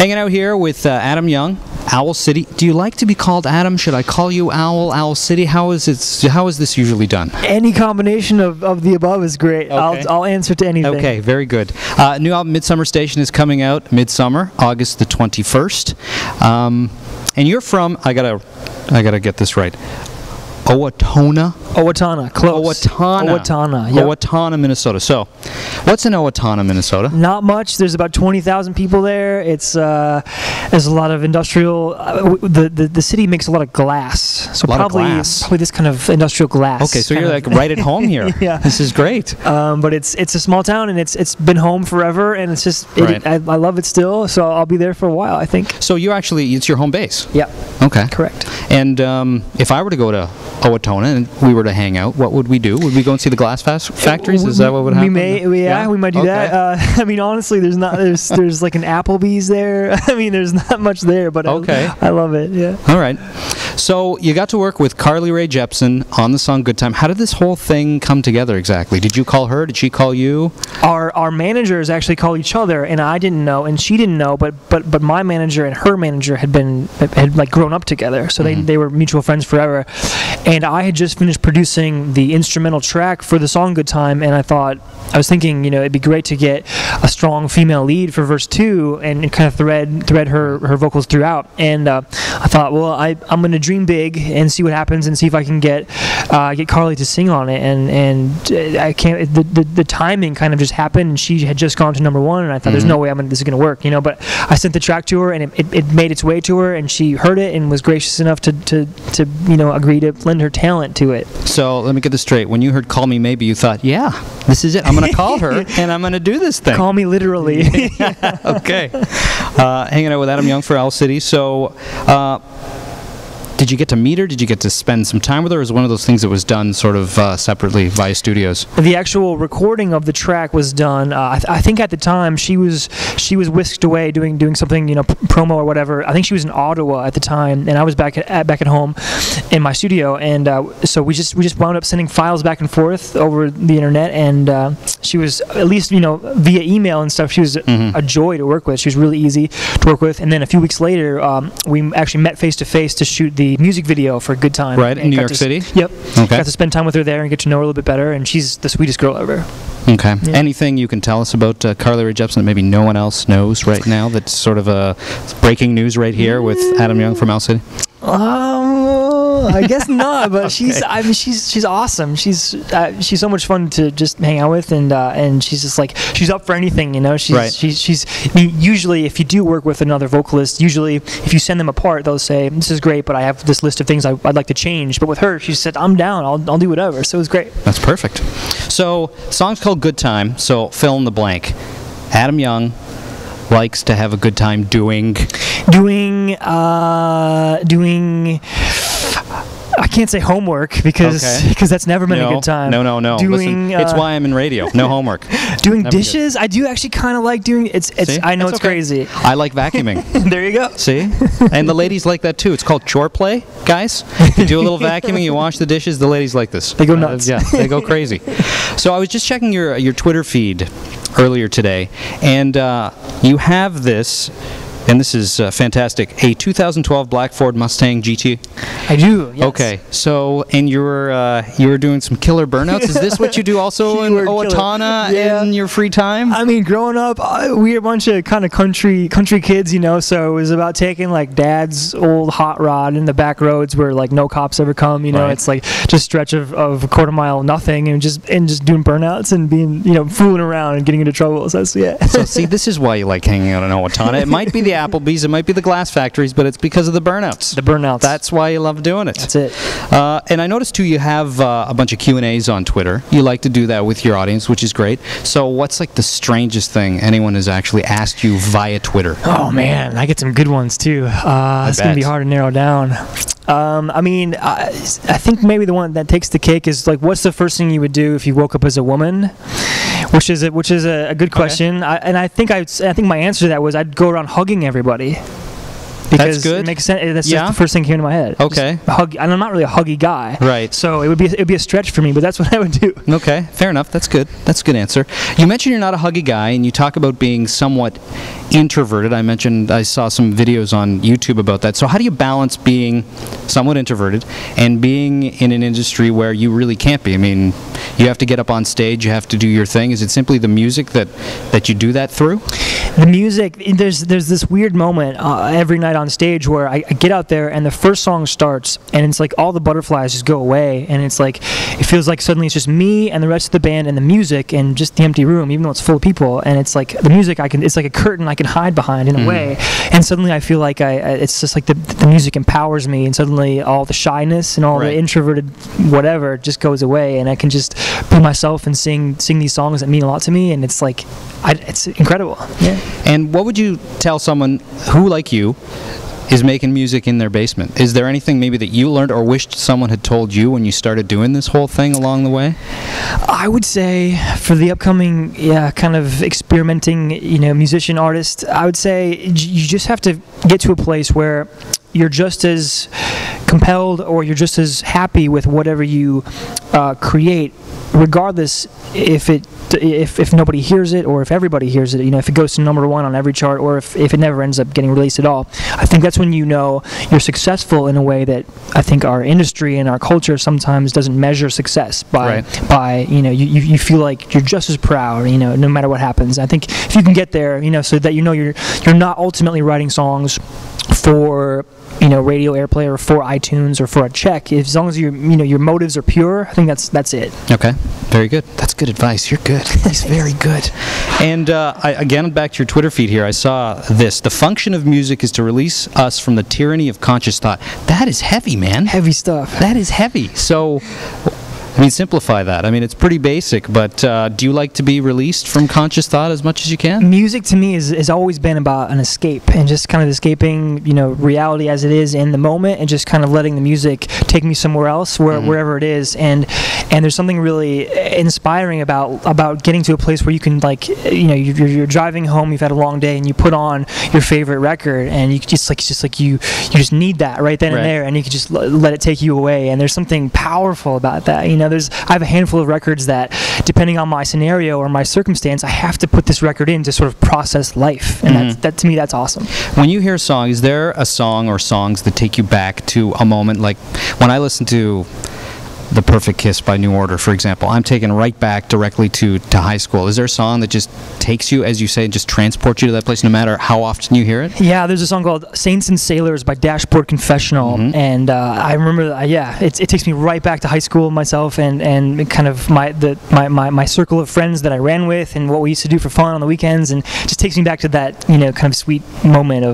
Hanging out here with Adam Young, Owl City. Do you like to be called Adam? Should I call you Owl, Owl City? How is this usually done? Any combination of the above is great. Okay. I'll answer to anything. Okay, very good. New album Midsummer Station is coming out midsummer, August the 21st. And you're from, I gotta get this right, Owatonna, close. Owatonna, yep. Owatonna, Minnesota. So, what's in Owatonna, Minnesota? Not much. There's about 20,000 people there. It's there's a lot of industrial. The city makes a lot of glass, so probably this kind of industrial glass. Okay, so you're like right at home here. Yeah, this is great. But it's a small town, and it's been home forever, and it's just I love it still. So I'll be there for a while, I think. So it's your home base. Yeah. Okay. Correct. And if I were to go to Owatonna and we were to hang out, what would we do? Would we go and see the glass factories? Is that what would happen? We might do that. I mean, honestly, there's like an Applebee's there. I mean, there's not much there, but I love it. Yeah. All right. So you got to work with Carly Rae Jepsen on the song "Good Time." How did this whole thing come together exactly? Did you call her? Did she call you? Our managers actually call each other, and I didn't know, and she didn't know, but my manager and her manager had like grown up together, so they were mutual friends forever. And I had just finished producing the instrumental track for the song "Good Time," and I was thinking, it'd be great to get a strong female lead for verse 2 and kind of thread her vocals throughout. And I thought, well, I'm gonna dream big and see what happens and see if I can get Carly to sing on it. And I can't. The timing kind of just happened, and she had just gone to #1, and I thought, there's no way this is gonna work, But I sent the track to her, and it made its way to her, and she heard it and was gracious enough to agree to lend her talent to it. So let me get this straight. When you heard "Call Me Maybe," you thought, yeah, this is it. I'm going to call her and I'm going to do this thing. Call me literally. Okay. Hanging out with Adam Young for Owl City. So, did you get to meet her? Did you get to spend some time with her? Or was it one of those things that was done sort of separately via studios? The actual recording of the track was done. I think at the time she was whisked away doing something, promo or whatever. I think she was in Ottawa at the time, and I was back at home in my studio, and so we just wound up sending files back and forth over the internet, and she was, at least via email and stuff, she was a joy to work with. She was really easy to work with. And then a few weeks later, we actually met face to face to shoot the music video for "Good Time." Right, in New York City? Yep. Okay. Got to spend time with her there and get to know her a little bit better, and she's the sweetest girl ever. Okay. Yeah. Anything you can tell us about Carly Rae Jepsen that maybe no one else knows right now, that's sort of breaking news right here with Adam Young from Owl City? I guess not, but she's awesome. She's so much fun to just hang out with, and she's just like, she's up for anything, She's I mean, usually if you do work with another vocalist, usually if you send them apart, they'll say, "This is great, but I have this list of things I'd like to change." But with her, she said, "I'm down. I'll do whatever." So it was great. That's perfect. So the song's called "Good Time." So fill in the blank. Adam Young likes to have a good time doing. I can't say homework because that's never been a good time. No. Listen, it's why I'm in radio. No homework. Doing dishes, I do actually kind of like doing. I know it's crazy. I like vacuuming. There you go. See, and the ladies like that too. It's called chore play, guys. You do a little vacuuming, you wash the dishes. The ladies like this. They go nuts. Yeah, they go crazy. So I was just checking your Twitter feed earlier today, and you have this. And this is fantastic. A 2012 black Ford Mustang GT. I do. Yes. Okay. So, and you were doing some killer burnouts. Is this what you do also in Owatonna in your free time? I mean, growing up, we were a bunch of kind of country kids, So it was about taking like Dad's old hot rod in the back roads where like no cops ever come. Right. It's like just stretch of a quarter mile nothing, and just doing burnouts and being fooling around and getting into trouble. So So see, this is why you like hanging out in Owatonna. It might be the Applebee's, it might be the glass factories, but it's because of the burnouts. The burnouts. That's why you love doing it. That's it. And I noticed too, you have a bunch of Q&As on Twitter. You like to do that with your audience, which is great. So what's like the strangest thing anyone has actually asked you via Twitter? Oh man, I get some good ones too. It's going to be hard to narrow down. I think maybe the one that takes the cake is like, what's the first thing you would do if you woke up as a woman? Which is a good question. Okay. I think my answer to that was I'd go around hugging everybody. because good. it makes sense. That's Yeah. just the first thing that came to my head. Okay. Just hug, and I'm not really a huggy guy. Right. So it'd be a stretch for me, but that's what I would do. Okay, fair enough. That's good. That's a good answer. You mentioned you're not a huggy guy, and you talk about being somewhat introverted. I saw some videos on YouTube about that. So how do you balance being somewhat introverted and being in an industry where you really can't be? I mean, you have to get up on stage, you have to do your thing. Is it simply the music that you do that through? The music, there's this weird moment every night on stage where I get out there and the first song starts and it's like all the butterflies just go away, and it's like it feels like suddenly it's just me and the rest of the band and the music and just the empty room, even though it's full of people. And it's like the music it's like a curtain I can hide behind in a way, and suddenly I feel like it's just like the music empowers me, and suddenly all the shyness and all the introverted whatever just goes away, and I can just be myself and sing these songs that mean a lot to me, and it's like it's incredible. Yeah. And what would you tell someone who, like you, is making music in their basement? Is there anything maybe that you learned or wished someone had told you when you started doing this whole thing along the way? I would say for the upcoming kind of experimenting musician artist, I would say you just have to get to a place where you're just as compelled or you're just as happy with whatever you create, regardless if nobody hears it or if everybody hears it, if it goes to number one on every chart or if it never ends up getting released at all. I think that's when you're successful in a way that I think our industry and our culture sometimes doesn't measure success by you feel like you're just as proud, no matter what happens. I think if you can get there, so that you're not ultimately writing songs for radio airplay or for iTunes or for a check. As long as your motives are pure, I think that's it. Okay, very good. That's good advice. You're good. That's very good. And again, back to your Twitter feed here, I saw this. The function of music is to release us from the tyranny of conscious thought. That is heavy, man. Heavy stuff. That is heavy. So, simplify that. It's pretty basic, but do you like to be released from conscious thought as much as you can? Music to me has always been about an escape and just kind of escaping, reality as it is in the moment, and just kind of letting the music take me somewhere else, wherever it is. And there's something really inspiring about getting to a place where you can, like, you're driving home, you've had a long day, and you put on your favorite record, and you just need that right then and there, and you can just let it take you away. And there's something powerful about that. I have a handful of records that, depending on my scenario or my circumstance, I have to put this record in to sort of process life, and that to me, that's awesome. When you hear a song, is there a song or songs that take you back to a moment? Like when I listen to The Perfect Kiss by New Order, for example, I'm taken right back directly to high school. Is there a song that just takes you, as you say, just transports you to that place no matter how often you hear it? Yeah, there's a song called Saints and Sailors by Dashboard Confessional, and I remember, it takes me right back to high school myself and kind of my circle of friends that I ran with and what we used to do for fun on the weekends, and just takes me back to that, kind of sweet moment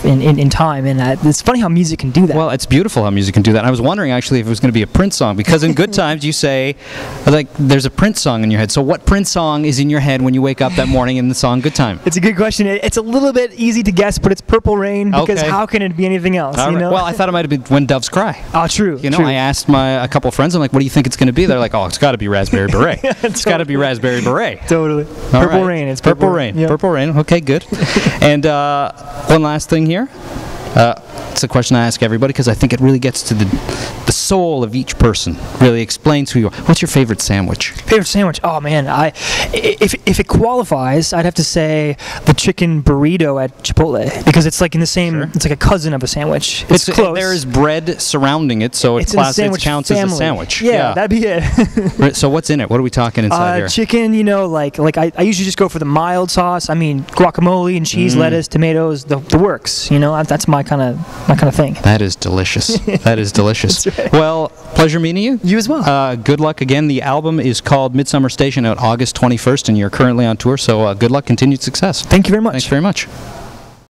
in time, and it's funny how music can do that. Well, it's beautiful how music can do that. And I was wondering actually if it was going to be a Prince song, because in Good Times you say, like, there's a Prince song in your head. So what Prince song is in your head when you wake up that morning in the song Good Time? It's a good question. It's a little bit easy to guess, but it's Purple Rain, because how can it be anything else? Well, I thought it might have been When Doves Cry. Oh, true. I asked a couple of friends, I'm like, what do you think it's going to be? They're like, oh, it's got to be Raspberry Beret. It's got to be Raspberry Beret. Totally. Purple Rain. It's Purple Rain. Yep. Purple Rain. Okay, good. And one last thing here. It's a question I ask everybody because I think it really gets to the soul of each person. Really explains who you are. What's your favorite sandwich? Favorite sandwich? Oh man, if it qualifies, I'd have to say the chicken burrito at Chipotle, because it's like in the same. Sure. It's like a cousin of a sandwich. It's close. There is bread surrounding it, so it counts as a sandwich. Yeah, that'd be it. So what's in it? What are we talking inside here? Chicken. Like I usually just go for the mild sauce. Guacamole and cheese, lettuce, tomatoes, the works. That's my kind of thing. That is delicious. That is delicious. Right. Well, pleasure meeting you. You as well. Good luck again. The album is called Midsummer Station, out August 21st, and you're currently on tour, so good luck, continued success. Thank you very much. Thanks very much.